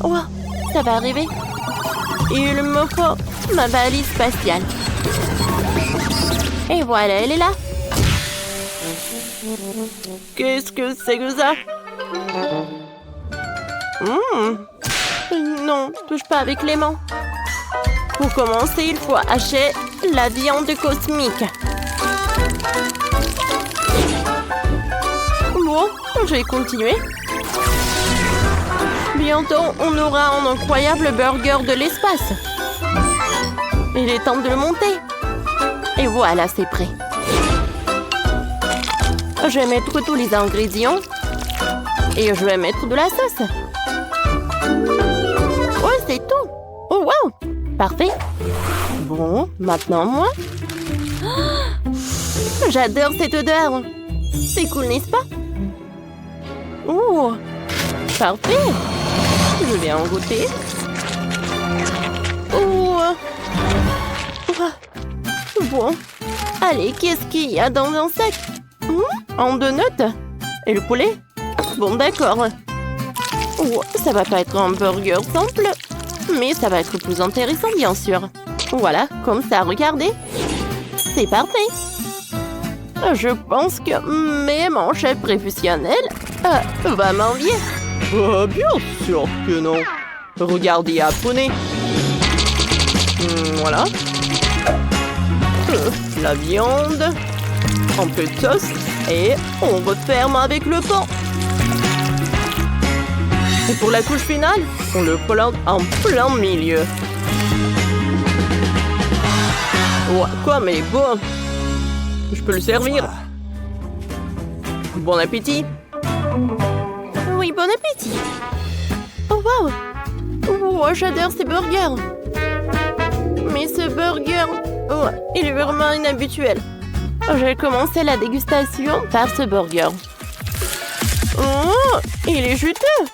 Oh, ça va arriver. Il me faut ma valise spatiale. Et voilà, elle est là. Qu'est-ce que c'est que ça? Non, touche pas avec les mains. Pour commencer, il faut hacher la viande cosmique. Bon, je vais continuer. Bientôt, on aura un incroyable burger de l'espace. Il est temps de le monter. Et voilà, c'est prêt. Je vais mettre tous les ingrédients. Et je vais mettre de la sauce. Oh, c'est tout. Oh, wow. Parfait. Bon, maintenant moi. J'adore cette odeur. C'est cool, n'est-ce pas? Oh, parfait. Je vais en goûter. Oh. Bon. Allez, qu'est-ce qu'il y a dans un sac? Un donut? Et le poulet? Bon, d'accord. Oh, ça va pas être un burger simple, mais ça va être plus intéressant, bien sûr. Voilà, comme ça, regardez. C'est parfait. Je pense que mon chef professionnel va m'envier. Bien sûr que non. Regardez, apprenez. Voilà. La viande. Un peu de sauce. Et on referme avec le pain. Et pour la couche finale, on le plante en plein milieu. Oh, quoi, mais bon. Je peux le servir. Bon appétit. Oui, bon appétit. Oh, wow. Oh, j'adore ces burgers. Mais ce burger, il est vraiment inhabituel. Je vais commencer la dégustation par ce burger. Oh, il est juteux.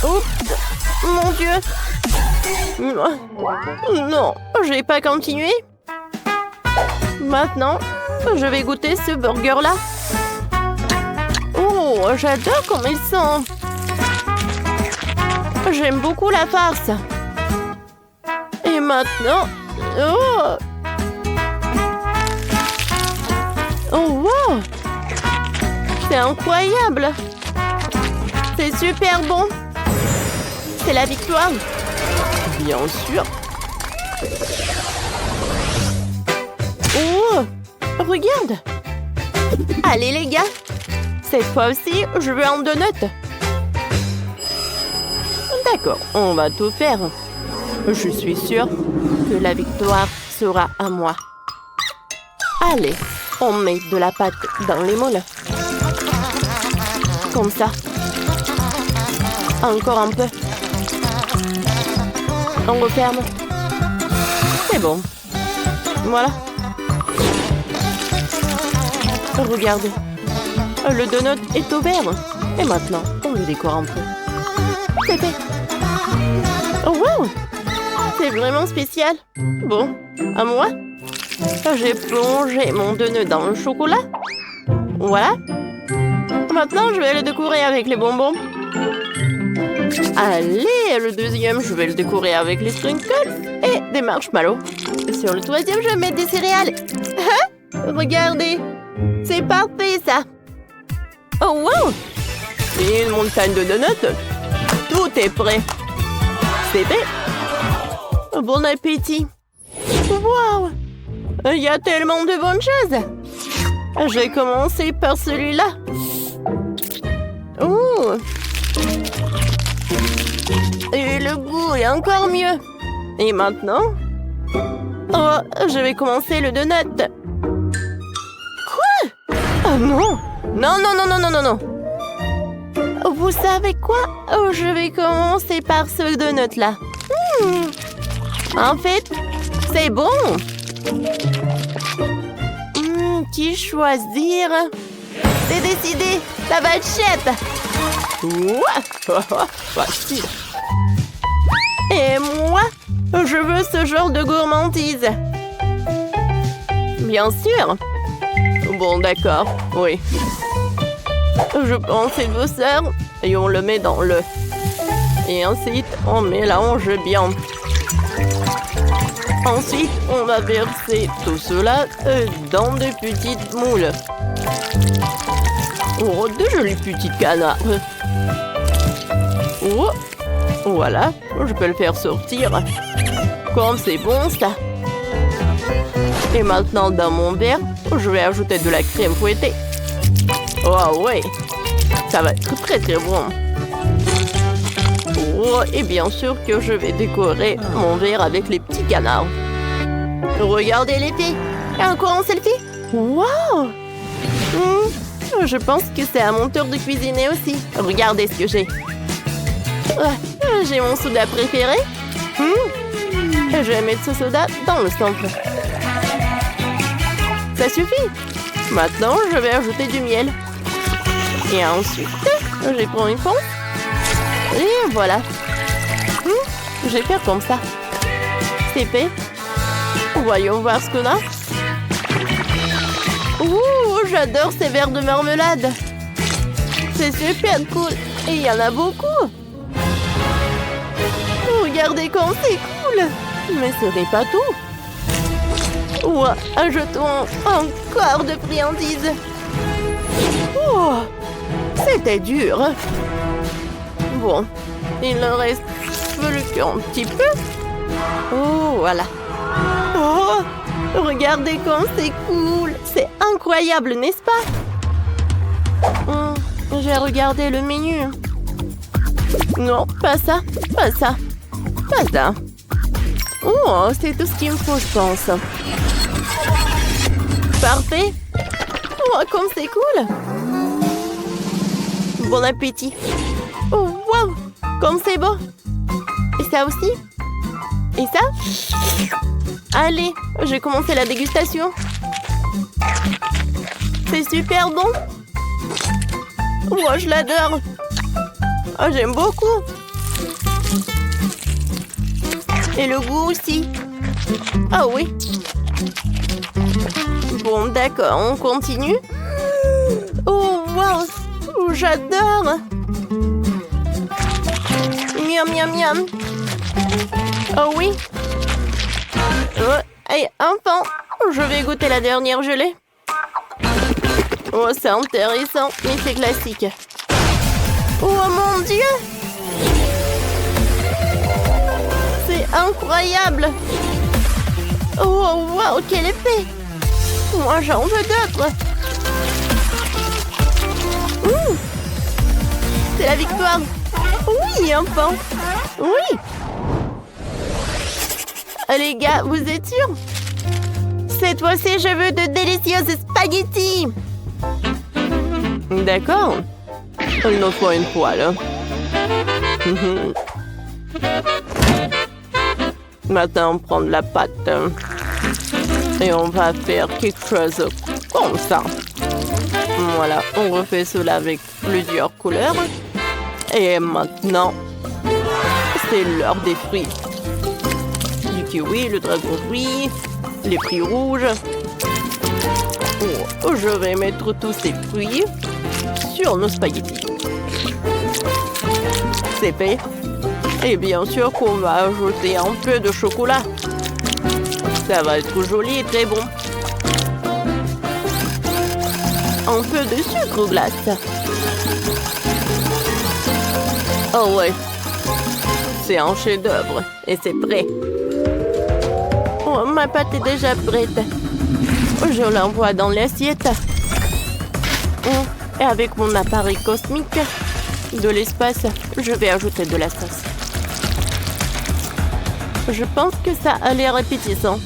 Oups, mon Dieu. Non, je vais pas continuer. Maintenant, je vais goûter ce burger-là. Oh, j'adore comment il sent. J'aime beaucoup la farce. Et maintenant... Oh, wow. C'est incroyable. C'est super bon. C'est la victoire. Bien sûr. Oh, regarde. Allez les gars. Cette fois aussi, je veux un donut. D'accord, on va tout faire. Je suis sûre que la victoire sera à moi. Allez, on met de la pâte dans les moules. Comme ça. Encore un peu. On referme. C'est bon. Voilà. Regardez. Le donut est ouvert. Et maintenant, on le décore un peu. C'est fait. Oh, wow! C'est vraiment spécial. Bon, à moi. J'ai plongé mon donut dans le chocolat. Voilà. Maintenant, je vais le décorer avec les bonbons. Allez, le deuxième, je vais le décorer avec les sprinkles et des marshmallows. Et sur le troisième, je vais mettre des céréales. Regardez, c'est parfait, ça. Oh, wow! Et une montagne de donuts. Tout est prêt. C'est fait. Bon appétit. Wow! Il y a tellement de bonnes choses. Je vais commencer par celui-là. Oh! Et le goût est encore mieux. Et maintenant? Oh, je vais commencer le donut. Quoi? Oh non! Non, non, non, non, non, non, non. Vous savez quoi? Oh, je vais commencer par ce donut-là. En fait, c'est bon. Qui choisir? C'est décidé. Ça va être chouette. Facile. Et moi, je veux ce genre de gourmandise. Bien sûr. Bon, d'accord. Oui. Je prends cette douceur et on le met dans le... Et ensuite, on mélange bien. Ensuite, on va verser tout cela dans de petites moules. Oh, de jolis petits canards. Oh, voilà, je peux le faire sortir. Comme c'est bon, ça. Et maintenant, dans mon verre, je vais ajouter de la crème fouettée. Oh, ouais. Ça va être très, très bon. Oh, et bien sûr que je vais décorer mon verre avec les petits canards. Regardez les filles. Et encore un selfie. Wow! Je pense que c'est à mon tour de cuisiner aussi. Regardez ce que j'ai. J'ai mon soda préféré. Je vais mettre ce soda dans le centre. Ça suffit. Maintenant, je vais ajouter du miel. Et ensuite, je prends une pince. Et voilà. Je vais faire comme ça. C'est fait. Voyons voir ce qu'on a. Ouh, j'adore ces verres de marmelade. C'est super cool. Et il y en a beaucoup. Regardez comme c'est cool. Mais ce n'est pas tout. Ouah, ajoutons encore de friandises. Oh, c'était dur. Bon, il ne reste plus qu'un petit peu. Oh, voilà. Oh, regardez comme c'est cool. C'est incroyable, n'est-ce pas? J'ai regardé le menu. Non, pas ça, pas ça, pas ça. Oh, c'est tout ce qu'il me faut, je pense. Parfait. Oh, comme c'est cool. Bon appétit. Oh, wow, comme c'est beau. Et ça aussi? Et ça? Allez, j'ai commencé la dégustation. C'est super bon. Oh, je l'adore. Oh, j'aime beaucoup. Et le goût aussi. Ah oui. Bon, d'accord, on continue. Oh, wow, j'adore. Miam, miam, miam. Oh oui. Et enfin, je vais goûter la dernière gelée. Oh, c'est intéressant, mais c'est classique. Oh mon Dieu! C'est incroyable! Oh, wow, quel effet! Moi, j'en veux d'autres! C'est la victoire! Oui, enfin! Oui! Les gars, vous êtes sûrs? Cette fois-ci, je veux de délicieuses spaghettis! D'accord. Il nous faut une poêle. Maintenant, on prend de la pâte. Et on va faire quelque chose comme ça. Voilà, on refait cela avec plusieurs couleurs. Et maintenant, c'est l'heure des fruits. Du kiwi, le dragon fruit, les fruits rouges. Oh, je vais mettre tous ces fruits sur nos spaghettis. C'est fait. Et bien sûr qu'on va ajouter un peu de chocolat. Ça va être joli et très bon. Un peu de sucre glace. Oh ouais. C'est un chef-d'œuvre. Et c'est prêt. Oh, ma pâte est déjà prête. Je l'envoie dans l'assiette. Et avec mon appareil cosmique de l'espace, je vais ajouter de la sauce. Je pense que ça a l'air appétissant.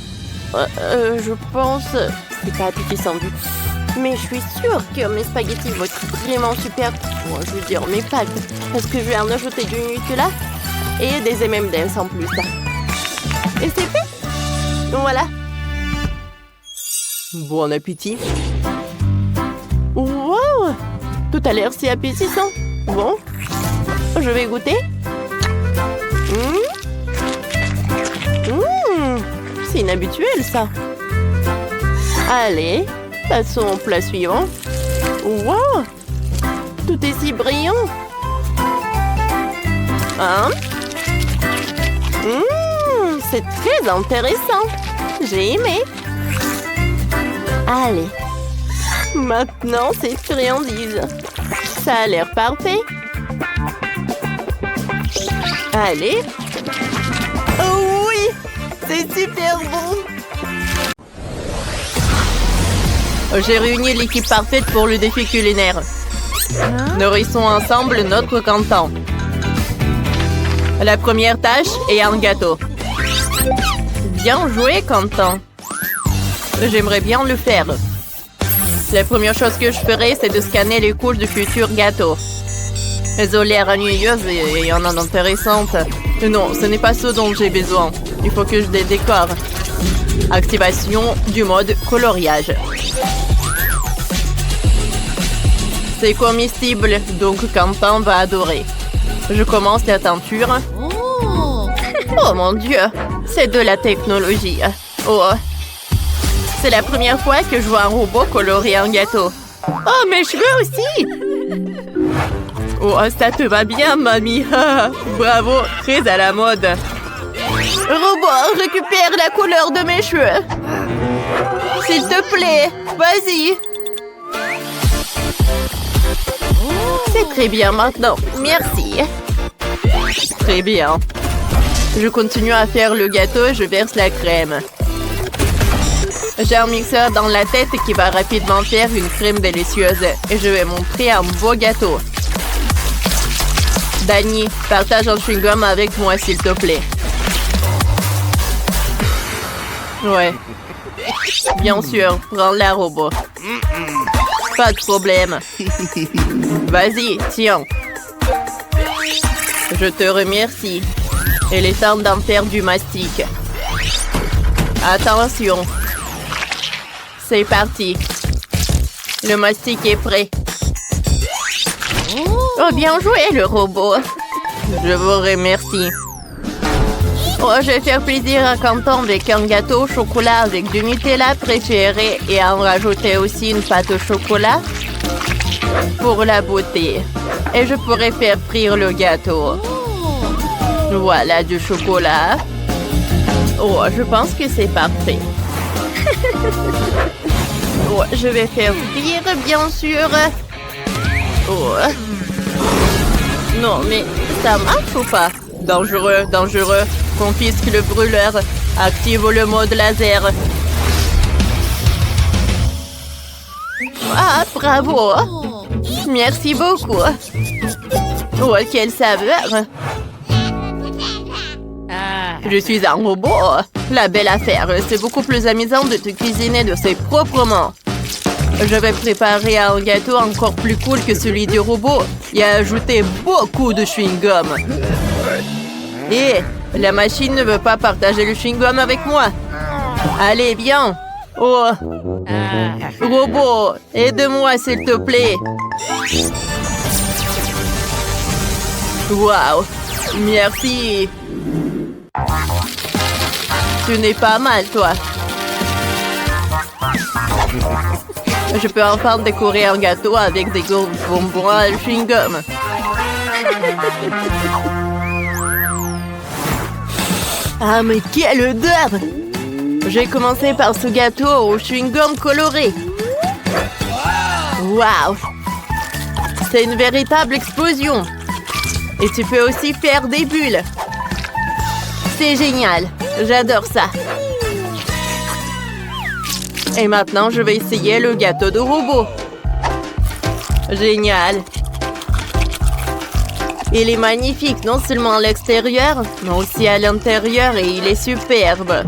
Je pense... C'est pas appétissant du tout. Mais je suis sûre que mes spaghettis vont être vraiment super. Bon, je veux dire mes pâtes. Parce que je vais en ajouter du Nutella et des M&M's en plus. Et c'est fait. Voilà. Bon appétit. Wow! Tout a l'air si appétissant. Bon, je vais goûter. C'est inhabituel, ça. Allez, passons au plat suivant. Wow! Tout est si brillant. Hein? C'est très intéressant. J'ai aimé. Allez. Maintenant, c'est friandise. Ça a l'air parfait. Allez. Oh oui! C'est super bon! J'ai réuni l'équipe parfaite pour le défi culinaire. Nourrissons ensemble notre canton. La première tâche est un gâteau. Bien joué, Quentin. J'aimerais bien le faire. La première chose que je ferai, c'est de scanner les couches du futur gâteau. Elles ont l'air ennuyeuses et en intéressantes. Non, ce n'est pas ce dont j'ai besoin. Il faut que je les décore. Activation du mode coloriage. C'est comestible, donc Quentin va adorer. Je commence la teinture. Oh mon Dieu, c'est de la technologie. Oh, c'est la première fois que je vois un robot colorer un gâteau. Oh, mes cheveux aussi! Oh, ça te va bien, mamie. Bravo, très à la mode. Robot, récupère la couleur de mes cheveux. S'il te plaît, vas-y. C'est très bien maintenant. Merci. Très bien. Je continue à faire le gâteau et je verse la crème. J'ai un mixeur dans la tête qui va rapidement faire une crème délicieuse. Et je vais montrer un beau gâteau. Danny, partage un chewing-gum avec moi, s'il te plaît. Ouais. Bien sûr, prends-la, robot. Pas de problème. Vas-y, tiens. Je te remercie. Il est temps d'en faire du mastic. Attention. C'est parti. Le mastic est prêt. Oh, bien joué, le robot. Je vous remercie. Oh, je vais faire plaisir à Quentin avec un gâteau au chocolat avec du Nutella préféré et en rajouter aussi une pâte au chocolat pour la beauté. Et je pourrais faire frire le gâteau. Voilà du chocolat. Oh, je pense que c'est parfait. Oh, je vais faire frire, bien sûr. Oh. Non, mais ça marche ou pas? Dangereux, dangereux. Confisque le brûleur. Active le mode laser. Ah, bravo. Merci beaucoup. Oh, quelle saveur. Je suis un robot. La belle affaire. C'est beaucoup plus amusant de te cuisiner de ses propres mains. Je vais préparer un gâteau encore plus cool que celui du robot et ajouter beaucoup de chewing-gum. Et la machine ne veut pas partager le chewing-gum avec moi. Allez, viens. Oh. Robot, aide-moi s'il te plaît. Waouh. Merci. Tu n'es pas mal, toi. Je peux enfin décorer un gâteau avec des bonbons à chewing-gum. Ah, mais quelle odeur! J'ai commencé par ce gâteau au chewing-gum coloré. Waouh! C'est une véritable explosion. Et tu peux aussi faire des bulles. C'est génial. J'adore ça. Et maintenant, je vais essayer le gâteau de robot. Génial. Il est magnifique, non seulement à l'extérieur, mais aussi à l'intérieur et il est superbe.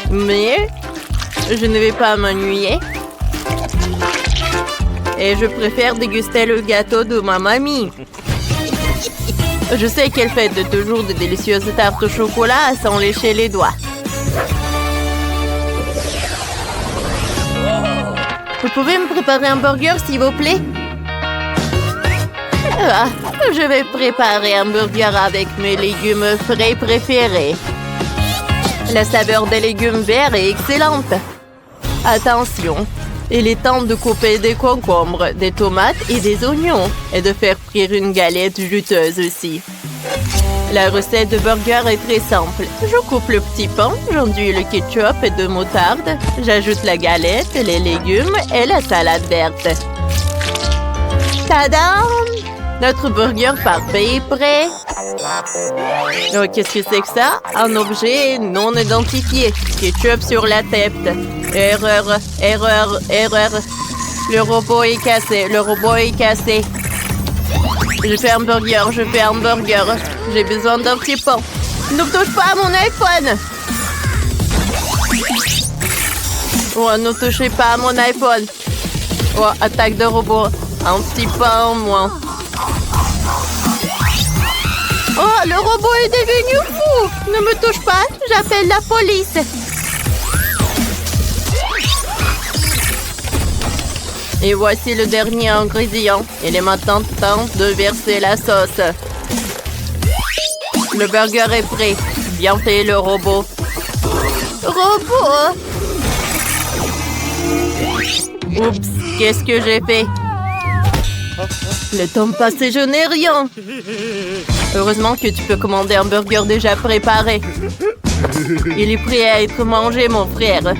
Mais je ne vais pas m'ennuyer. Et je préfère déguster le gâteau de ma mamie. Je sais qu'elle fait toujours de délicieuses tartes au chocolat sans lécher les doigts. Vous pouvez me préparer un burger, s'il vous plaît? Ah, je vais préparer un burger avec mes légumes frais préférés. La saveur des légumes verts est excellente. Attention, Il est temps de couper des concombres, des tomates et des oignons. Et de faire frire une galette juteuse aussi. La recette de burger est très simple. Je coupe le petit pain, j'enduis le ketchup et de moutarde. J'ajoute la galette, les légumes et la salade verte. Tadam! Notre burger parfait est prêt. Oh, qu'est-ce que c'est que ça? Un objet non identifié. Ketchup sur la tête. Erreur, erreur, erreur. Le robot est cassé, le robot est cassé. Je fais un burger, je fais un burger. J'ai besoin d'un petit pain. Ne touche pas à mon iPhone. Oh, ne touchez pas à mon iPhone. Oh, attaque de robot. Un petit pain en moins. Oh, le robot est devenu fou. Ne me touche pas, j'appelle la police. Et voici le dernier ingrédient. Il est maintenant temps de verser la sauce. Le burger est prêt. Bien fait, le robot. Robot! Oups, qu'est-ce que j'ai fait? Le temps passé, je n'ai rien. Heureusement que tu peux commander un burger déjà préparé. Il est prêt à être mangé, mon frère.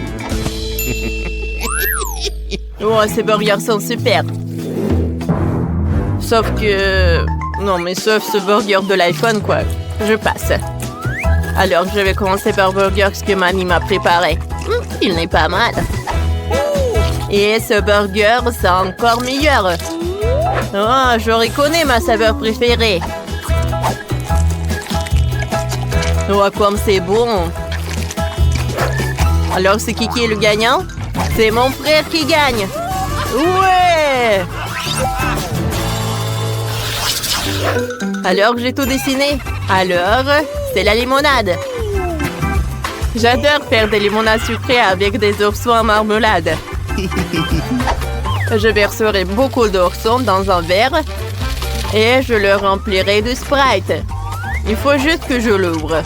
Oh, ces burgers sont super. Sauf que... Non, mais sauf ce burger de l'iPhone, quoi. Je passe. Alors, je vais commencer par le burger que mamie m'a préparé. Il n'est pas mal. Et ce burger, c'est encore meilleur. Oh, je reconnais ma saveur préférée. Oh, comme c'est bon. Alors, c'est qui est le gagnant? C'est mon frère qui gagne. Ouais! Alors, j'ai tout dessiné. Alors, c'est la limonade. J'adore faire des limonades sucrées avec des oursons en marmelade. Je verserai beaucoup d'oursons dans un verre et je le remplirai de Sprite. Il faut juste que je l'ouvre.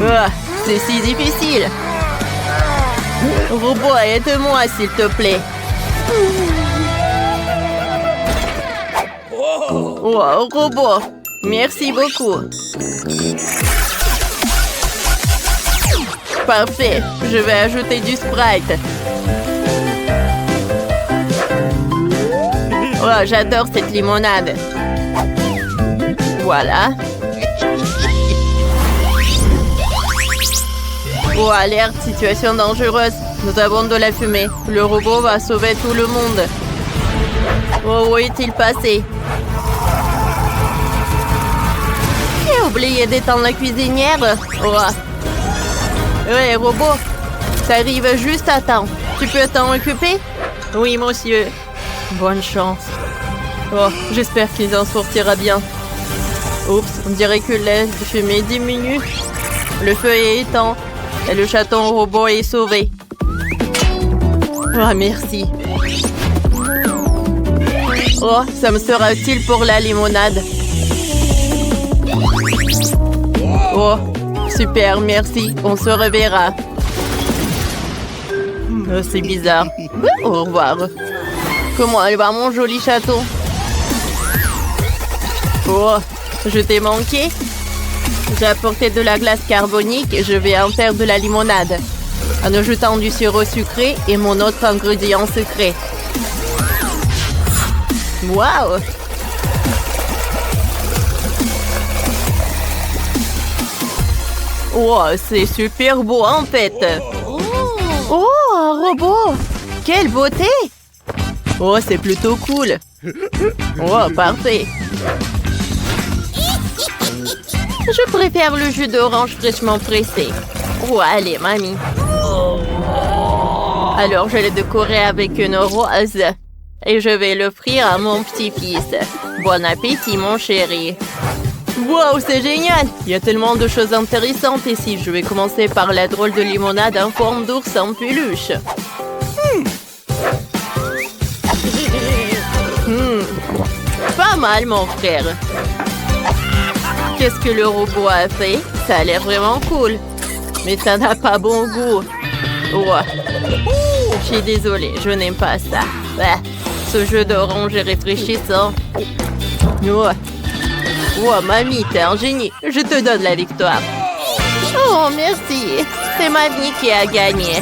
Oh, c'est si difficile. Robot, aide-moi, s'il te plaît. Oh, robot, merci beaucoup. Parfait, je vais ajouter du Sprite. Oh, j'adore cette limonade. Voilà. Oh, alerte, situation dangereuse. Nous avons de la fumée. Le robot va sauver tout le monde. Oh, où est-il passé? J'ai oublié d'éteindre la cuisinière. Oh. Ouais, robot, ça arrive juste à temps. Tu peux t'en occuper? Oui, monsieur. Bonne chance. Oh, j'espère qu'il en sortira bien. Oups, on dirait que la fumée diminue. Le feu est éteint et le chaton robot est sauvé. Oh, merci. Oh, ça me sera utile pour la limonade. Oh, super, merci. On se reverra. Oh, c'est bizarre. Au revoir. Comment elle va, mon joli chaton? Oh, je t'ai manqué. J'ai apporté de la glace carbonique et je vais en faire de la limonade. En ajoutant du sirop sucré et mon autre ingrédient secret. Waouh! Oh, c'est super beau en fait. Oh, un robot! Quelle beauté! Oh, c'est plutôt cool. Oh, parfait. Je préfère le jus d'orange fraîchement pressé. Oh, allez, mamie. Alors, je l'ai décoré avec une rose. Et je vais l'offrir à mon petit-fils. Bon appétit, mon chéri. Wow, c'est génial! Il y a tellement de choses intéressantes ici. Je vais commencer par la drôle de limonade en forme d'ours en peluche. Pas mal, mon frère. Qu'est-ce que le robot a fait? Ça a l'air vraiment cool. Mais ça n'a pas bon goût. Oh. Je suis désolée, je n'aime pas ça. Bah, ce jeu d'orange est réfléchissant. Oh. Oh, mamie, t'es un génie. Je te donne la victoire. Oh, merci. C'est mamie qui a gagné.